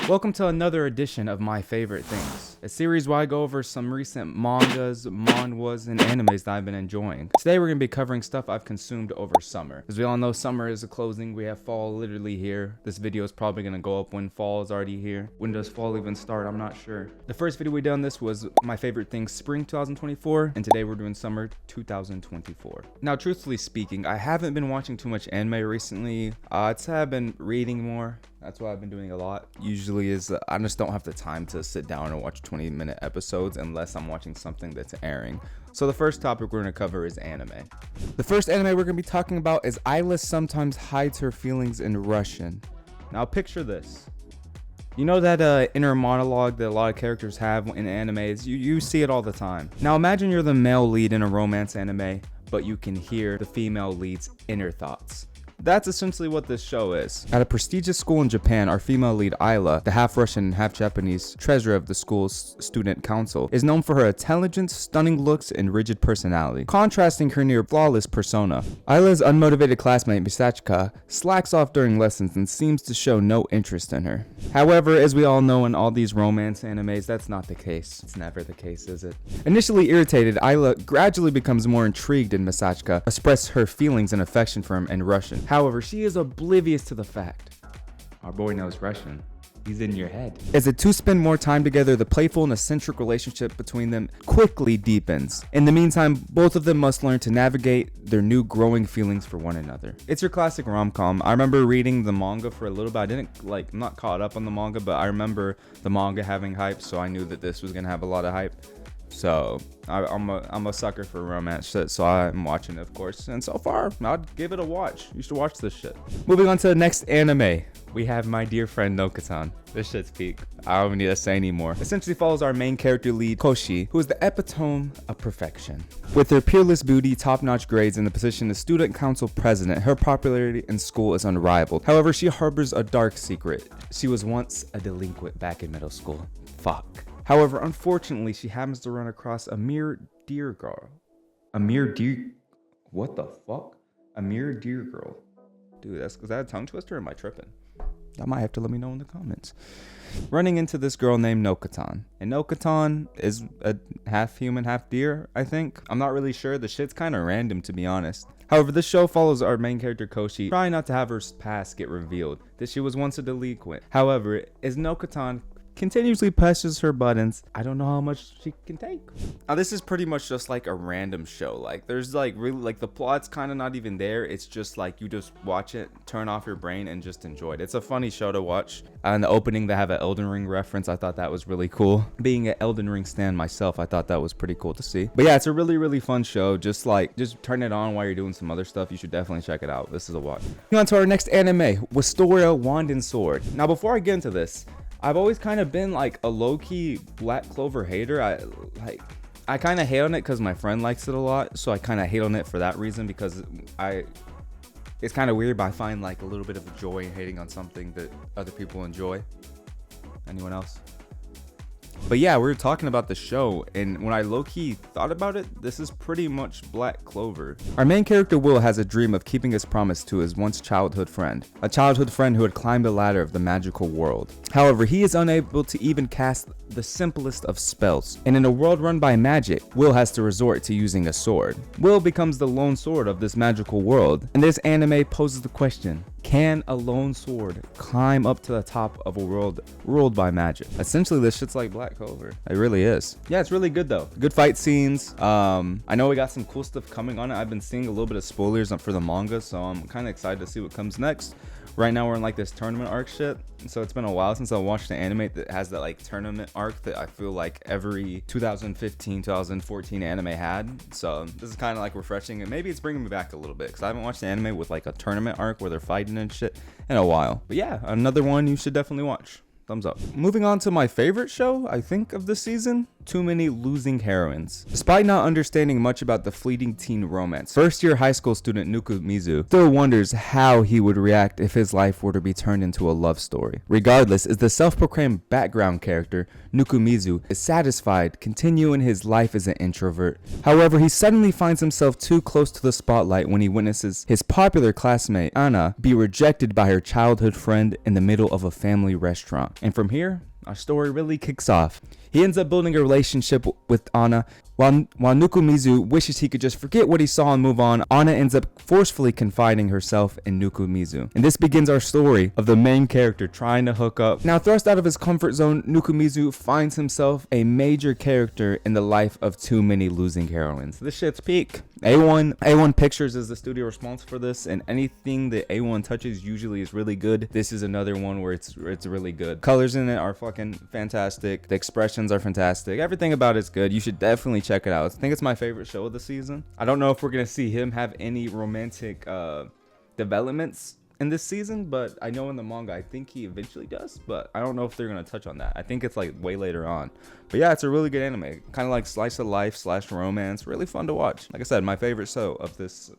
Welcome to another edition of My Favorite Things, a series where I go over some recent mangas, manhwas, and animes that I've been enjoying. Today we're going to be covering stuff I've consumed over summer. As we all know, summer is closing. We have fall literally here. This video is probably going to go up when fall is already here. When does fall even start? I'm not sure. The first video we did on this was My Favorite Things Spring 2024, and today we're doing Summer 2024. Now, truthfully speaking, I haven't been watching too much anime recently. I'd say I've been reading more. That's what I've been doing a lot. Usually I just don't have the time to sit down and watch 20-minute episodes unless I'm watching something that's airing. So the first topic we're going to cover is anime. The first anime we're going to be talking about is Ayla Sometimes Hides Her Feelings in Russian. Now picture this. You know that inner monologue that a lot of characters have in animes? You see it all the time. Now imagine you're the male lead in a romance anime, but you can hear the female lead's inner thoughts. That's essentially what this show is. At a prestigious school in Japan, our female lead Ayla, the half Russian and half Japanese treasurer of the school's student council, is known for her intelligence, stunning looks, and rigid personality, contrasting her near flawless persona. Ayla's unmotivated classmate Misachika slacks off during lessons and seems to show no interest in her. However, as we all know in all these romance animes, that's not the case. It's never the case, is it? Initially irritated, Ayla gradually becomes more intrigued in Misachika, express her feelings and affection for him in Russian. However, she is oblivious to the fact our boy knows Russian. He's in your head. As the two spend more time together, the playful and eccentric relationship between them quickly deepens. In the meantime, both of them must learn to navigate their new growing feelings for one another. It's your classic rom-com. I remember reading the manga for a little bit. I'm not caught up on the manga, but I remember the manga having hype, so I knew that this was gonna have a lot of hype. So I'm a sucker for romance shit, so I'm watching it, of course. And so far, I'd give it a watch. You should watch this shit. Moving on to the next anime, we have My Dear Friend Nokatan. This shit's peak. I don't even need to say anymore. Essentially follows our main character lead, Koshi, who is the epitome of perfection. With her peerless beauty, top-notch grades, and the position as student council president, her popularity in school is unrivaled. However, she harbors a dark secret. She was once a delinquent back in middle school. Fuck. However, unfortunately, she happens to run across a mere dear girl. What the fuck? A mere dear girl. Dude, is that a tongue twister or am I tripping? Y'all might have to let me know in the comments. Running into this girl named Nokatan. And Nokatan is a half human, half deer, I think. I'm not really sure. The shit's kind of random, to be honest. However, this show follows our main character Koshi, trying not to have her past get revealed, that she was once a delinquent. However, as Nokatan continuously presses her buttons, I don't know how much she can take. Now this is pretty much just like a random show. Like there's like really like the plot's kind of not even there. It's just like you just watch it, turn off your brain, and just enjoy it. It's a funny show to watch. And the opening, they have an Elden Ring reference. I thought that was really cool. Being an Elden Ring stan myself, I thought that was pretty cool to see. But yeah, it's a really fun show. Just turn it on while you're doing some other stuff. You should definitely check it out. This is a watch. Moving on to our next anime, Wistoria Wand and Sword. Now before I get into this, I've always kind of been like a low-key Black Clover hater. I kind of hate on it because my friend likes it a lot, so I kind of hate on it for that reason, because it's kind of weird, but I find like a little bit of joy in hating on something that other people enjoy. Anyone else? But yeah, we were talking about the show, and when I low-key thought about it, this is pretty much Black Clover. Our main character Will has a dream of keeping his promise to his once childhood friend, a childhood friend who had climbed the ladder of the magical world. However, he is unable to even cast the simplest of spells, and in a world run by magic, Will has to resort to using a sword. Will becomes the lone sword of this magical world, and this anime poses the question, can a lone sword climb up to the top of a world ruled by magic? Essentially, this shit's like Black Clover. It really is. Yeah, it's really good though. Good fight scenes. I know we got some cool stuff coming on it. I've been seeing a little bit of spoilers for the manga, so I'm kind of excited to see what comes next. Right now we're in like this tournament arc shit, so it's been a while since I watched an anime that has that like tournament arc that I feel like every 2015 2014 anime had. So this is kind of like refreshing, and maybe it's bringing me back a little bit because I haven't watched an anime with like a tournament arc where they're fighting and shit in a while. But yeah, another one you should definitely watch. Thumbs up. Moving on to my favorite show, I think, of this season, Too Many Losing Heroines. Despite not understanding much about the fleeting teen romance, first-year high school student Nukumizu still wonders how he would react if his life were to be turned into a love story. Regardless, as the self-proclaimed background character, Nukumizu is satisfied continuing his life as an introvert. However, he suddenly finds himself too close to the spotlight when he witnesses his popular classmate, Anna, be rejected by her childhood friend in the middle of a family restaurant. And from here, our story really kicks off. He ends up building a relationship with Anna. While Nukumizu wishes he could just forget what he saw and move on, Anna ends up forcefully confiding herself in Nukumizu. And this begins our story of the main character trying to hook up. Now, thrust out of his comfort zone, Nukumizu finds himself a major character in the life of too many losing heroines. This shit's peak. A1 Pictures is the studio responsible for this, and anything that A1 touches usually is really good. This is another one where it's really good. Colors in it are fucking fantastic. The expressions are fantastic. Everything about it's good. You should definitely check it out. I think it's my favorite show of the season. I don't know if we're gonna see him have any romantic developments in this season, but I know in the manga I think he eventually does, but I don't know if they're gonna touch on that. I think it's like way later on. But yeah, it's a really good anime, kind of like slice of life / romance. Really fun to watch. Like I said, my favorite show of this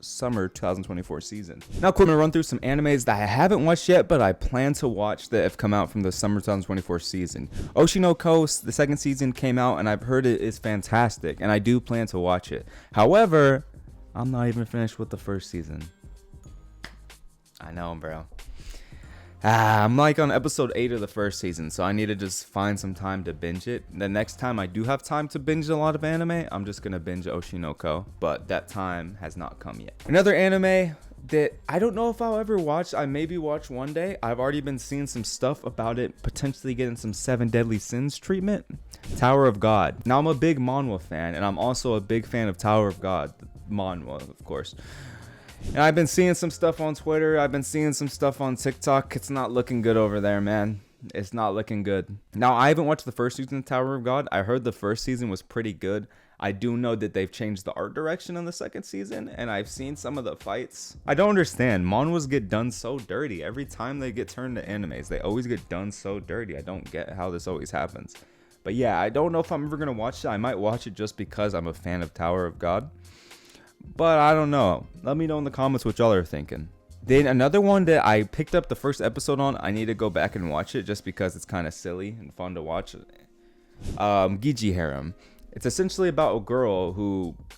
summer 2024 season. Now, quick, I'm gonna run through some animes that I haven't watched yet, but I plan to watch that have come out from the summer 2024 season. Oshinoko, the second season came out, and I've heard it is fantastic, and I do plan to watch it. However, I'm not even finished with the first season. I know, bro. I'm like on episode 8 of the first season, so I need to just find some time to binge it. The next time I do have time to binge a lot of anime, I'm just gonna binge Oshinoko, but that time has not come yet. Another anime that I don't know if I'll ever watch, I maybe watch one day. I've already been seeing some stuff about it potentially getting some 7 Deadly Sins treatment. Tower of God. Now, I'm a big manhwa fan, and I'm also a big fan of Tower of God, manhwa, of course. And I've been seeing some stuff on Twitter. I've been seeing some stuff on TikTok. It's not looking good over there, man. It's not looking good. Now, I haven't watched the first season of Tower of God. I heard the first season was pretty good. I do know that they've changed the art direction in the second season, and I've seen some of the fights. I don't understand. Manhwas get done so dirty. Every time they get turned to animes, they always get done so dirty. I don't get how this always happens. But yeah, I don't know if I'm ever going to watch it. I might watch it just because I'm a fan of Tower of God. But I don't know. Let me know in the comments what y'all are thinking. Then another one that I picked up the first episode on, I need to go back and watch it just because it's kind of silly and fun to watch. Giji Harem. It's essentially about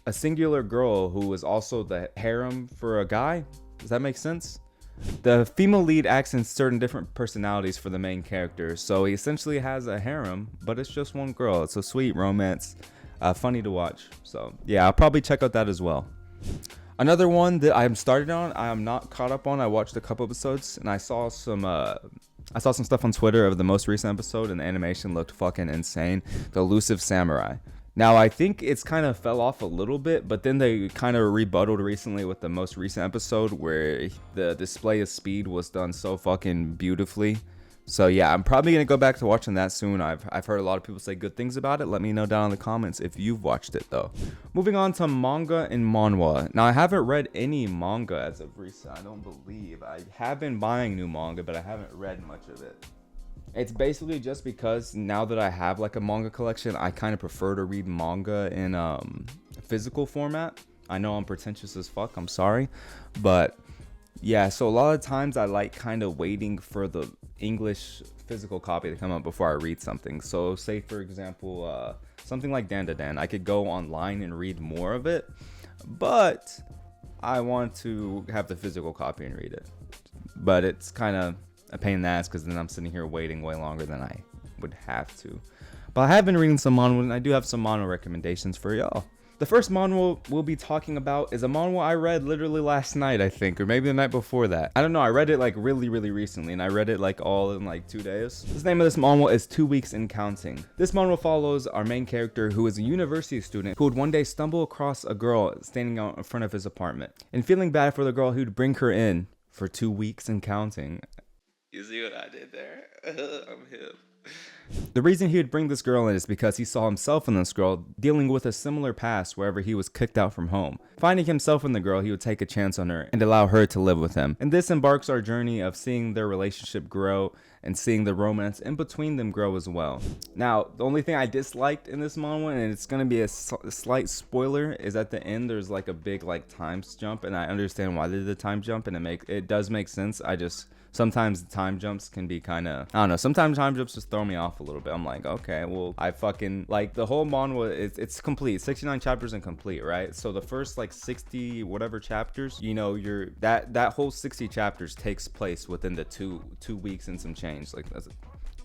a singular girl who is also the harem for a guy. Does that make sense? The female lead acts in certain different personalities for the main character. So he essentially has a harem, but it's just one girl. It's a sweet romance. Funny to watch. So yeah, I'll probably check out that as well. Another one that I'm started on, I am not caught up on. I watched a couple episodes and I saw some stuff on Twitter of the most recent episode, and the animation looked fucking insane. The Elusive Samurai. Now, I think it's kind of fell off a little bit, but then they kind of rebutted recently with the most recent episode where the display of speed was done so fucking beautifully. So yeah, I'm probably going to go back to watching that soon. I've heard a lot of people say good things about it. Let me know down in the comments if you've watched it though. Moving on to manga and manhwa. Now, I haven't read any manga as of recent, I don't believe. I have been buying new manga, but I haven't read much of it. It's basically just because now that I have like a manga collection, I kind of prefer to read manga in physical format. I know I'm pretentious as fuck, I'm sorry. But yeah, so a lot of times I like kind of waiting for the English physical copy to come out before I read something. So say for example, something like Dan Da Dan, I could go online and read more of it, but I want to have the physical copy and read it. But it's kind of a pain in the ass because then I'm sitting here waiting way longer than I would have to. But I have been reading some manhwa, and I do have some manhwa recommendations for y'all. The first manhwa we'll be talking about is a manhwa I read literally last night, I think, or maybe the night before that. I don't know, I read it like really recently, and I read it like all in like 2 days. The name of this manhwa is 2 Weeks and Counting. This manhwa follows our main character, who is a university student who would one day stumble across a girl standing out in front of his apartment. And feeling bad for the girl, he would bring her in for 2 weeks and counting. You see what I did there? I'm hip. The reason he would bring this girl in is because he saw himself in this girl dealing with a similar past wherever he was kicked out from home. Finding himself in the girl, he would take a chance on her and allow her to live with him. And this embarks our journey of seeing their relationship grow and seeing the romance in between them grow as well. Now, the only thing I disliked in this manga, and it's gonna be a slight spoiler, is at the end there's like a big like time jump, and I understand why they did the time jump, and it does make sense. I just sometimes the time jumps can be kind of, I don't know, sometimes time jumps just throw me off a little bit. I'm like, okay, well, I fucking like the whole manga, it's complete, 69 chapters and complete, right? So the first like 60 whatever chapters, you know, that whole 60 chapters takes place within the two weeks and some change, like that's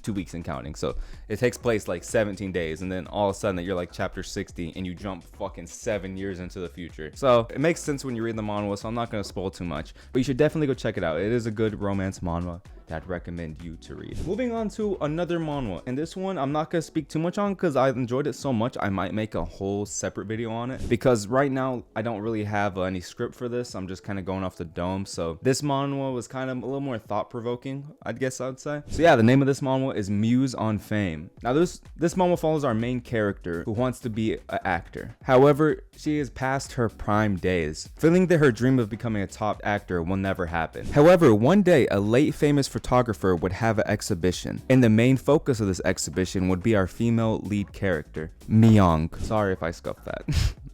2 weeks and counting. So it takes place like 17 days, and then all of a sudden that you're like chapter 60 and you jump fucking 7 years into the future. So it makes sense when you read the manga, so I'm not going to spoil too much, but you should definitely go check it out. It is a good romance manga that I'd recommend you to read. Moving on to another manga, and this one I'm not going to speak too much on because I enjoyed it so much I might make a whole separate video on it, because right now I don't really have any script for this. I'm just kind of going off the dome. So this manga was kind of a little more thought-provoking, I guess I'd say. So yeah, the name of this manga is Muse on Fame. Now this manga follows our main character who wants to be an actor. However, she is past her prime days, feeling that her dream of becoming a top actor will never happen. However, one day a late famous photographer would have an exhibition, and the main focus of this exhibition would be our female lead character, Myung. Sorry if I scuffed that.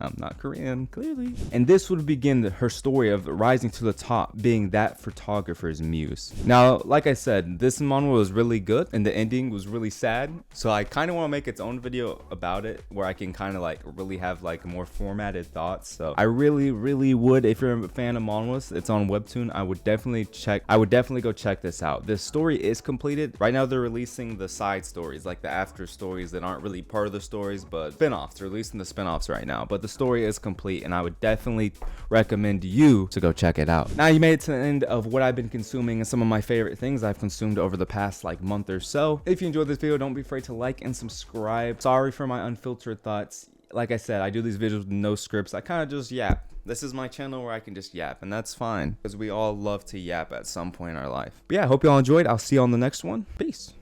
I'm not Korean, clearly. And this would begin her story of rising to the top, being that photographer's muse. Now, like I said, this manga was really good, and the ending was really sad. So I kind of want to make its own video about it, where I can kind of like really have like more formatted thoughts. So I really would, if you're a fan of mangas, it's on Webtoon, I would definitely go check this out. This story is completed. Right now they're releasing the side stories, like the after stories that aren't really part of the stories, but spin-offs. They're releasing the spin-offs right now, but the story is complete, and I would definitely recommend you to go check it out. Now you made it to the end of what I've been consuming and some of my favorite things I've consumed over the past like month or so. If you enjoyed this video, don't be afraid to like and subscribe. Sorry for my unfiltered thoughts. Like I said, I do these videos with no scripts. I kind of just yap. This is my channel where I can just yap, and that's fine because we all love to yap at some point in our life. But yeah, I hope you all enjoyed. I'll see you on the next one. Peace.